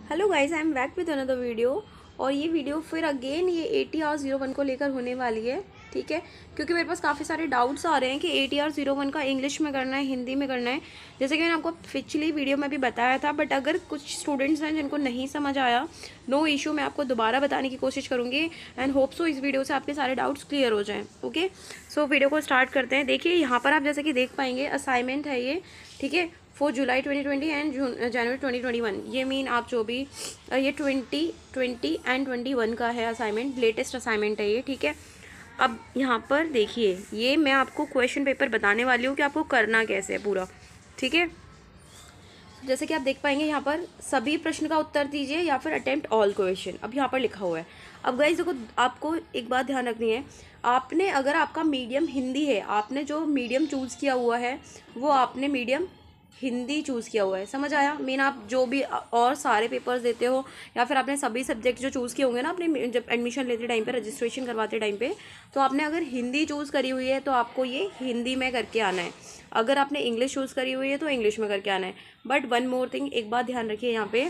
Hello guys, I am back with another video. और ये video फिर अगेन ये ATR01 को लेकर होने वाली है, ठीक है। क्योंकि मेरे पास काफ़ी सारे डाउट्स आ रहे हैं कि ATR01 का इंग्लिश में करना है, हिंदी में करना है। जैसे कि मैंने आपको पिछली वीडियो में भी बताया था, बट अगर कुछ स्टूडेंट्स हैं जिनको नहीं समझ आया, नो इशू, मैं आपको दोबारा बताने की कोशिश करूँगी एंड होप सो इस वीडियो से आपके सारे डाउट्स क्लियर हो जाएँ। ओके, सो वीडियो को स्टार्ट करते हैं। देखिए यहाँ पर आप जैसे कि देख पाएंगे असाइनमेंट है ये, ठीक है, फॉर जुलाई 2020 एंड जनवरी 2021। ये मीन आप जो भी ये 2020 एंड 21 का है असाइनमेंट, लेटेस्ट असाइनमेंट है ये, ठीक है। अब यहाँ पर देखिए, ये मैं आपको क्वेश्चन पेपर बताने वाली हूँ कि आपको करना कैसे है पूरा, ठीक है। जैसे कि आप देख पाएंगे यहाँ पर सभी प्रश्न का उत्तर दीजिए या फिर अटेम्प्ट ऑल क्वेश्चन, अब यहाँ पर लिखा हुआ है। अब गाइस देखो, आपको एक बात ध्यान रखनी है, आपने अगर आपका मीडियम हिंदी है, आपने जो मीडियम चूज़ किया हुआ है वो आपने मीडियम हिंदी चूज़ किया हुआ है, समझ आया। मीन आप जो भी और सारे पेपर्स देते हो या फिर आपने सभी सब्जेक्ट जो चूज़ किए होंगे ना अपने जब एडमिशन लेते टाइम पे, रजिस्ट्रेशन करवाते टाइम पे, तो आपने अगर हिंदी चूज़ करी हुई है तो आपको ये हिंदी में करके आना है। अगर आपने इंग्लिश चूज़ करी हुई है तो इंग्लिश में करके आना है। बट वन मोर थिंग, एक बात ध्यान रखिए यहाँ पे,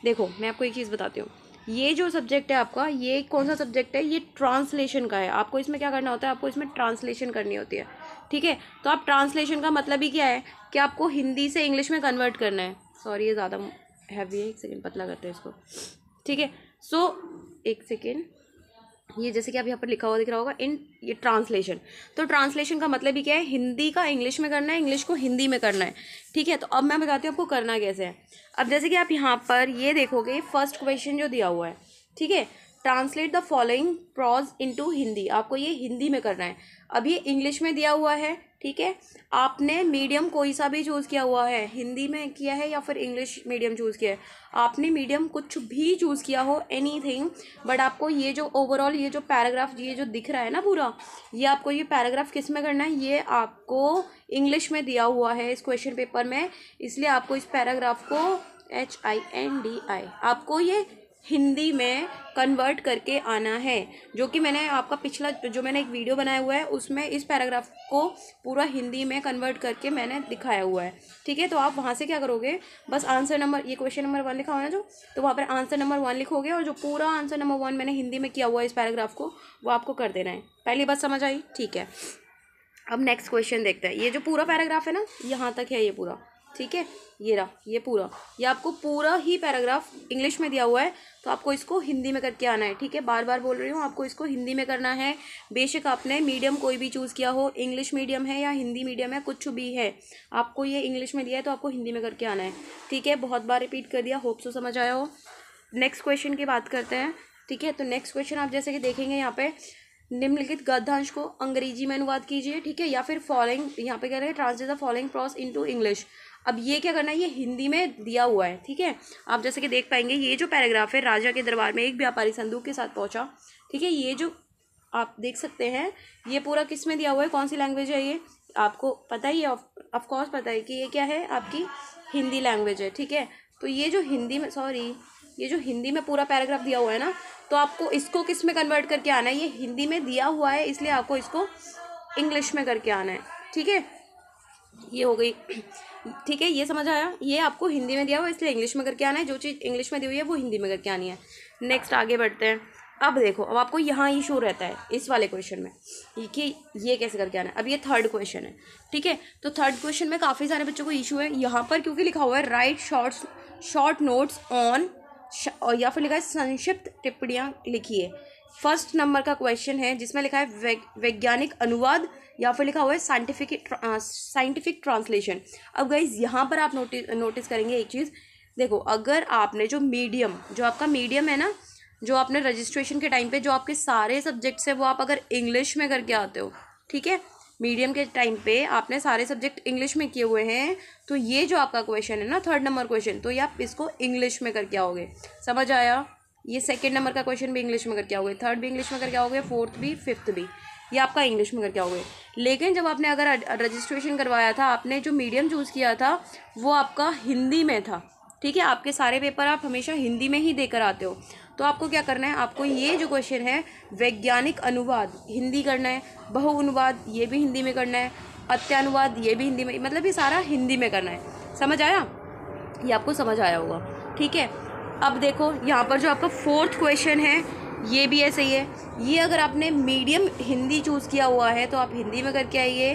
देखो मैं आपको एक चीज़ बताती हूँ। ये जो सब्जेक्ट है आपका, ये कौन सा सब्जेक्ट है, ये ट्रांसलेशन का है। आपको इसमें क्या करना होता है, आपको इसमें ट्रांसलेशन करनी होती है, ठीक है। तो आप ट्रांसलेशन का मतलब ही क्या है कि आपको हिंदी से इंग्लिश में कन्वर्ट करना है। सॉरी ये ज़्यादा हैवी है, एक सेकेंड पतला करते हैं इसको, ठीक है। सो एक सेकेंड, ये जैसे कि आप यहाँ पर लिखा हुआ दिख रहा होगा इन ये ट्रांसलेशन। तो ट्रांसलेशन का मतलब ही क्या है, हिंदी का इंग्लिश में करना है, इंग्लिश को हिंदी में करना है, ठीक है। तो अब मैं बताती हूँ आपको करना कैसे है। अब जैसे कि आप यहाँ पर ये देखोगे, फर्स्ट क्वेश्चन जो दिया हुआ है, ठीक है, translate the following pros into Hindi, आपको ये हिंदी में करना है। अब ये इंग्लिश में दिया हुआ है, ठीक है। आपने मीडियम कोई सा भी चूज़ किया हुआ है, हिंदी में किया है या फिर इंग्लिश मीडियम चूज़ किया है, आपने मीडियम कुछ भी चूज़ किया हो, एनीथिंग, बट आपको ये जो ओवरऑल ये जो पैराग्राफ ये जो दिख रहा है ना पूरा, ये आपको ये पैराग्राफ किस में करना है, ये आपको इंग्लिश में दिया हुआ है इस क्वेश्चन पेपर में, इसलिए आपको इस पैराग्राफ को HINDI आपको ये हिंदी में कन्वर्ट करके आना है। जो कि मैंने आपका पिछला जो मैंने एक वीडियो बनाया हुआ है उसमें इस पैराग्राफ को पूरा हिंदी में कन्वर्ट करके मैंने दिखाया हुआ है, ठीक है। तो आप वहाँ से क्या करोगे, बस आंसर नंबर, ये क्वेश्चन नंबर 1 लिखा हुआ है ना जो, तो वहाँ पर आंसर नंबर 1 लिखोगे और जो पूरा आंसर नंबर 1 मैंने हिंदी में किया हुआ है इस पैराग्राफ को, वो आपको कर देना है। पहली बात समझ आई, ठीक है। अब नेक्स्ट क्वेश्चन देखते हैं। ये जो पूरा पैराग्राफ है ना, यहाँ तक है ये पूरा, ठीक है, ये रहा ये पूरा, ये आपको पूरा ही पैराग्राफ इंग्लिश में दिया हुआ है, तो आपको इसको हिंदी में करके आना है, ठीक है। बार बार बोल रही हूँ, आपको इसको हिंदी में करना है। बेशक आपने मीडियम कोई भी चूज़ किया हो, इंग्लिश मीडियम है या हिंदी मीडियम है, कुछ भी है, आपको ये इंग्लिश में दिया है तो आपको हिंदी में करके आना है, ठीक है। बहुत बार रिपीट कर दिया, होप सो समझ आया हो। नेक्स्ट क्वेश्चन की बात करते हैं, ठीक है। तो नेक्स्ट क्वेश्चन आप जैसे कि देखेंगे यहाँ पे, निम्नलिखित गद्यांश को अंग्रेजी में अनुवाद कीजिए, ठीक है, या फिर फॉलोइंग, यहाँ पे कह रहे हैं translate the following pros into English. अब ये क्या करना है, ये हिंदी में दिया हुआ है, ठीक है। आप जैसे कि देख पाएंगे, ये जो पैराग्राफ है, राजा के दरबार में एक व्यापारी संदूक के साथ पहुंचा, ठीक है, ये जो आप देख सकते हैं, ये पूरा किस में दिया हुआ है, कौन सी लैंग्वेज है ये, आपको पता ही है, ऑफकोर्स पता है कि ये क्या है, आपकी हिंदी लैंग्वेज है, ठीक है। तो ये जो हिंदी में, सॉरी, ये जो हिंदी में पूरा पैराग्राफ दिया हुआ है ना, तो आपको इसको किस में कन्वर्ट करके आना है, ये हिंदी में दिया हुआ है इसलिए आपको इसको इंग्लिश में करके आना है, ठीक है। ये हो गई, ठीक है, ये समझ आया। ये आपको हिंदी में दिया हुआ है इसलिए इंग्लिश में करके आना है, जो चीज़ इंग्लिश में दी हुई है वो हिंदी में करके आनी है। नेक्स्ट आगे बढ़ते हैं। अब देखो, अब आपको यहाँ इशू रहता है इस वाले क्वेश्चन में कि ये कैसे करके आना है। अब ये थर्ड क्वेश्चन है, ठीक है। तो थर्ड क्वेश्चन में काफ़ी सारे बच्चों को इशू है यहाँ पर, क्योंकि लिखा हुआ है राइट शॉर्ट नोट्स ऑन, और या फिर लिखा है संक्षिप्त टिप्पणियाँ लिखिए। फर्स्ट नंबर का क्वेश्चन है जिसमें लिखा है वैज्ञानिक अनुवाद, या फिर लिखा हुआ है साइंटिफिक ट्रांसलेशन। अब गाइज यहाँ पर आप नोटिस करेंगे एक चीज़, देखो, अगर आपने जो मीडियम, जो आपका मीडियम है ना, जो आपने रजिस्ट्रेशन के टाइम पे जो आपके सारे सब्जेक्ट्स है वो आप अगर इंग्लिश में करके आते हो, ठीक है, मीडियम के टाइम पे आपने सारे सब्जेक्ट इंग्लिश में किए हुए हैं, तो ये जो आपका क्वेश्चन है ना, थर्ड नंबर क्वेश्चन, तो ये आप इसको इंग्लिश में करके आओगे, समझ आया। ये सेकंड नंबर का क्वेश्चन भी इंग्लिश में करके आओगे, थर्ड भी इंग्लिश में करके आओगे, फोर्थ भी, फिफ्थ भी, ये आपका इंग्लिश में करके आओगे। लेकिन जब आपने अगर रजिस्ट्रेशन करवाया था, आपने जो मीडियम चूज़ किया था वो आपका हिंदी में था, ठीक है, आपके सारे पेपर आप हमेशा हिंदी में ही देकर आते हो, तो आपको क्या करना है, आपको ये जो क्वेश्चन है वैज्ञानिक अनुवाद हिंदी करना है, बहु अनुवाद ये भी हिंदी में करना है, अत्यानुवाद ये भी हिंदी में, मतलब ये सारा हिंदी में करना है, समझ आया, ये आपको समझ आया होगा, ठीक है। अब देखो यहाँ पर जो आपका 4th क्वेश्चन है ये भी ऐसे ही है। ये अगर आपने मीडियम हिंदी चूज़ किया हुआ है तो आप हिंदी में करके आइए,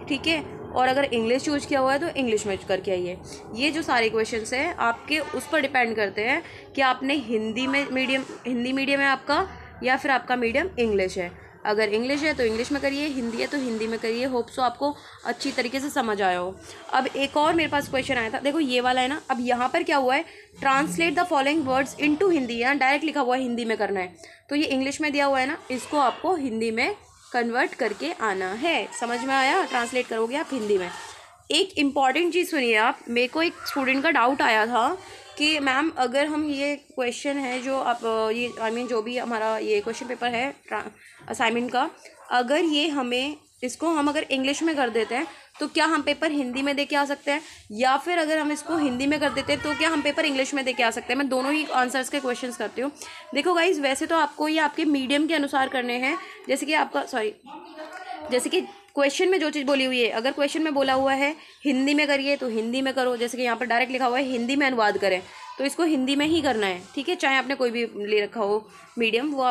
ठीक है, और अगर इंग्लिश चूज़ किया हुआ है तो इंग्लिश में करके आइए। ये जो सारे क्वेश्चंस हैं आपके उस पर डिपेंड करते हैं कि आपने हिंदी मीडियम है आपका या फिर आपका मीडियम इंग्लिश है। अगर इंग्लिश है तो इंग्लिश में करिए, हिंदी है तो हिंदी में करिए। होप सो आपको अच्छी तरीके से समझ आया हो। अब एक और मेरे पास क्वेश्चन आया था, देखो ये वाला है ना। अब यहाँ पर क्या हुआ है, translate the following words into Hindi, यहाँ डायरेक्ट लिखा हुआ है हिंदी में करना है। तो ये इंग्लिश में दिया हुआ है ना, इसको आपको हिंदी में कन्वर्ट करके आना है। समझ में आया? ट्रांसलेट करोगे आप हिंदी में। एक इम्पॉर्टेंट चीज़ सुनिए आप, मेरे को एक स्टूडेंट का डाउट आया था कि मैम अगर हम ये क्वेश्चन है जो आप ये जो भी हमारा ये क्वेश्चन पेपर है असाइनमेंट का, अगर ये हमें इसको हम अगर इंग्लिश में कर देते हैं तो क्या हम पेपर हिंदी में दे के आ सकते हैं, या फिर अगर हम इसको हिंदी में कर देते हैं तो क्या हम पेपर इंग्लिश में दे के आ सकते हैं। मैं दोनों ही आंसर्स के क्वेश्चंस करती हूँ। देखो गाइज, वैसे तो आपको ये आपके मीडियम के अनुसार करने हैं, जैसे कि क्वेश्चन में जो चीज़ बोली हुई है, अगर क्वेश्चन में बोला हुआ है हिंदी में करिए तो हिंदी में करो। जैसे कि यहाँ पर डायरेक्ट लिखा हुआ है हिंदी में अनुवाद करें, तो इसको हिंदी में ही करना है, ठीक है, चाहे आपने कोई भी ले रखा हो मीडियम, वो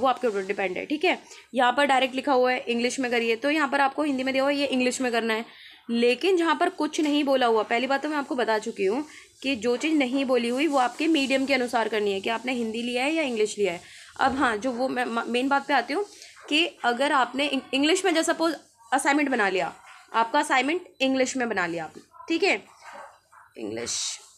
आपके ऊपर डिपेंड है, ठीक है। यहाँ पर डायरेक्ट लिखा हुआ है इंग्लिश में करिए, तो यहाँ पर आपको हिंदी में दिया हुआ है ये इंग्लिश में करना है। लेकिन जहाँ पर कुछ नहीं बोला हुआ, पहली बात तो मैं आपको बता चुकी हूँ कि जो चीज़ नहीं बोली हुई वो आपके मीडियम के अनुसार करनी है कि आपने हिंदी लिया है या इंग्लिश लिया है। अब हाँ, जो वो मैं मेन बात पे आती हूँ कि अगर आपने इंग्लिश में जैसे सपोज असाइनमेंट बना लिया, आपका असाइनमेंट इंग्लिश में बना लिया आपने, ठीक है, इंग्लिश,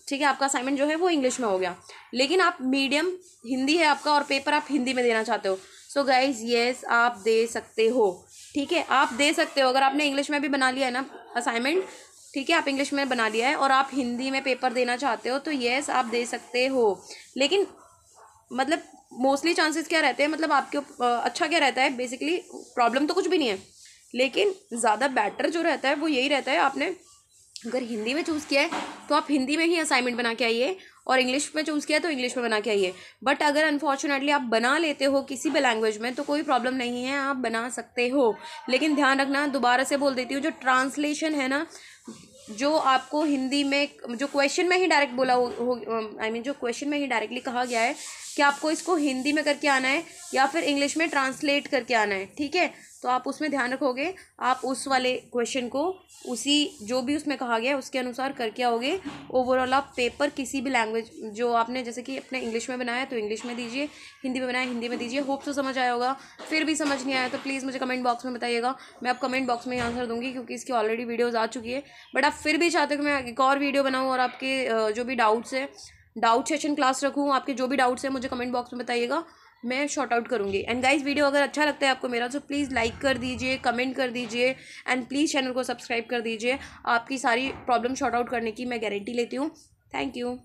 ठीक है, आपका असाइनमेंट जो है वो इंग्लिश में हो गया, लेकिन आप मीडियम हिंदी है आपका और पेपर आप हिंदी में देना चाहते हो, सो गाइज येस आप दे सकते हो, ठीक है, आप दे सकते हो। अगर आपने इंग्लिश में भी बना लिया है ना असाइनमेंट, ठीक है, आप इंग्लिश में बना लिया है और आप हिंदी में पेपर देना चाहते हो तो येस आप दे सकते हो। लेकिन मतलब मोस्टली चांसेस क्या रहते हैं, मतलब आपके अच्छा क्या रहता है, बेसिकली प्रॉब्लम तो कुछ भी नहीं है, लेकिन ज़्यादा बेटर जो रहता है वो यही रहता है, आपने अगर हिंदी में चूज़ किया है तो आप हिंदी में ही असाइनमेंट बना के आइए, और इंग्लिश में चूज़ किया है तो इंग्लिश में बना के आइए। बट अगर अनफॉर्चुनेटली आप बना लेते हो किसी भी लैंग्वेज में तो कोई प्रॉब्लम नहीं है, आप बना सकते हो। लेकिन ध्यान रखना, दोबारा से बोल देती हूँ, जो ट्रांसलेशन है ना, जो आपको हिंदी में जो क्वेश्चन में ही डायरेक्ट बोला हो जो क्वेश्चन में ही डायरेक्टली कहा गया है कि आपको इसको हिंदी में करके आना है या फिर इंग्लिश में ट्रांसलेट करके आना है, ठीक है, तो आप उसमें ध्यान रखोगे, आप उस वाले क्वेश्चन को उसी जो भी उसमें कहा गया है उसके अनुसार करके आओगे। ओवरऑल आप पेपर किसी भी लैंग्वेज जो आपने जैसे कि अपने इंग्लिश में बनाया तो इंग्लिश में दीजिए, हिंदी में बनाया हिंदी में दीजिए। होप तो समझ आया होगा। फिर भी समझ नहीं आया तो प्लीज़ मुझे कमेंट बॉक्स में बताइएगा, मैं आप कमेंट बॉक्स में ही आंसर दूंगी क्योंकि इसकी ऑलरेडी वीडियोज़ आ चुकी है। बट आप फिर भी चाहते हो कि मैं एक और वीडियो बनाऊँ और आपके जो भी डाउट्स है डाउट सेशन क्लास रखूँ, आपके जो भी डाउट्स हैं मुझे कमेंट बॉक्स में बताइएगा, मैं शॉर्ट आउट करूँगी। एंड गाइस, वीडियो अगर अच्छा लगता है आपको मेरा तो प्लीज़ लाइक कर दीजिए, कमेंट कर दीजिए एंड प्लीज़ चैनल को सब्सक्राइब कर दीजिए। आपकी सारी प्रॉब्लम शॉर्ट आउट करने की मैं गारंटी लेती हूँ। Thank you.